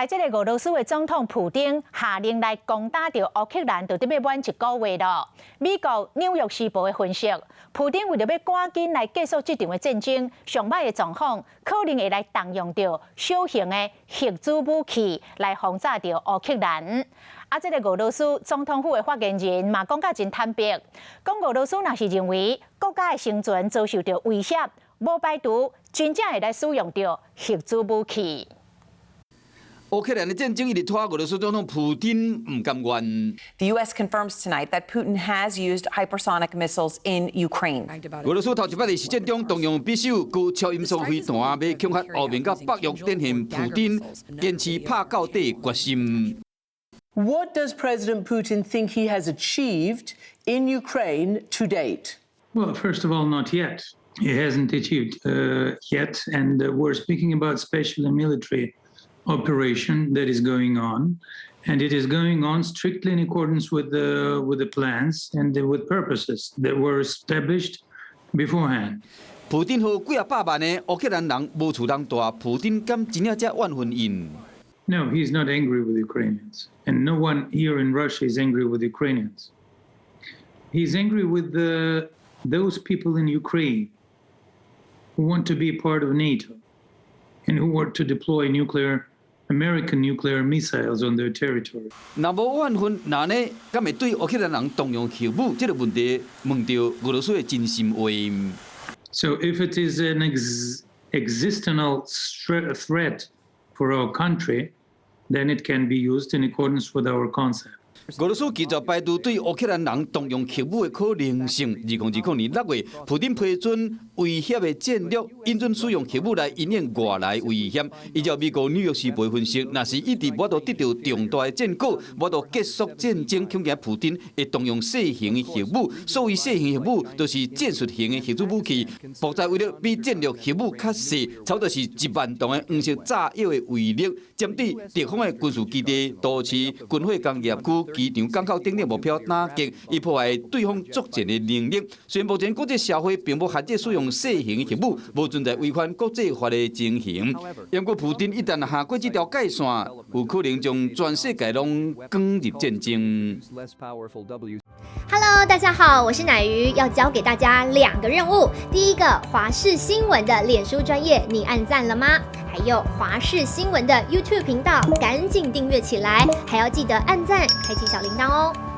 这个俄罗斯的总统普丁下令来攻打到乌克兰，就得要满1个月了。美国《纽约时报》的分析，普丁为了要赶紧来结束这场的战争，上摆的状况可能会来动用到小型的核子武器来轰炸到乌克兰。这个俄罗斯总统府的发言人嘛讲甲真坦白，讲俄罗斯若是认为国家的生存遭受到威胁，无排除真正会来使用到核子武器。 乌克兰的战争一直拖，俄罗斯总统普京唔甘愿。The U.S. confirms tonight that Putin has used hypersonic missiles in Ukraine. 俄羅斯頭一擺在實戰中動用匕首、高超音速飛彈，要恐嚇歐盟甲北約，展現普京堅持拍到底的決心。 What does President Putin think he has achieved in Ukraine to date? Well, first of all, not yet. He hasn't achieved yet, and we're speaking about special and military operation that is going on, and it is going on strictly in accordance with the plans and with purposes that were established beforehand. 普京和幾百萬的烏克蘭人無厝通住，普京敢真正這怨憤因？ No, he's not angry with Ukrainians, and no one here in Russia is angry with Ukrainians. He's angry with those people in Ukraine who want to be part of NATO and who want to deploy American nuclear missiles on their territory. 若無怨憤，那呢，敢會對烏克蘭人動用核武這個問題問到俄羅斯的真心話？ So if it is an existential threat for our country, then it can be used in accordance with our concept. 俄羅斯繼續排除對烏克蘭人動用核武的可能性。2020年6月，普丁批准威脅的戰略，允准使用核武來應應外來威脅。依照美國《紐約時報》分析，若是一直無法得到重大的戰果，無法結束戰爭，恐驚普丁會動用小型的核武。所謂小型核武，就是戰術型的核子武器，部載威力比戰略核武較細，差不多是1萬噸的黃色炸藥的威力，針對敵方的軍事基地、都市、軍火工業區。 機場、港口等的目標打擊，以破壞對方作戰的能力。雖然目前國際社會並無限制使用小型核武，無存在違反國際法的情形。不過，普丁一旦下過這條界線，有可能將全世界攏捲入戰爭。Hello， 大家好，我是乃瑜，要教給大家2個任務。第一個，華視新聞的臉書專頁，你按讚了嗎？還有華視新聞的 YouTube 頻道，趕緊訂閱起來，還要記得按讚，開啟小鈴鐺哦。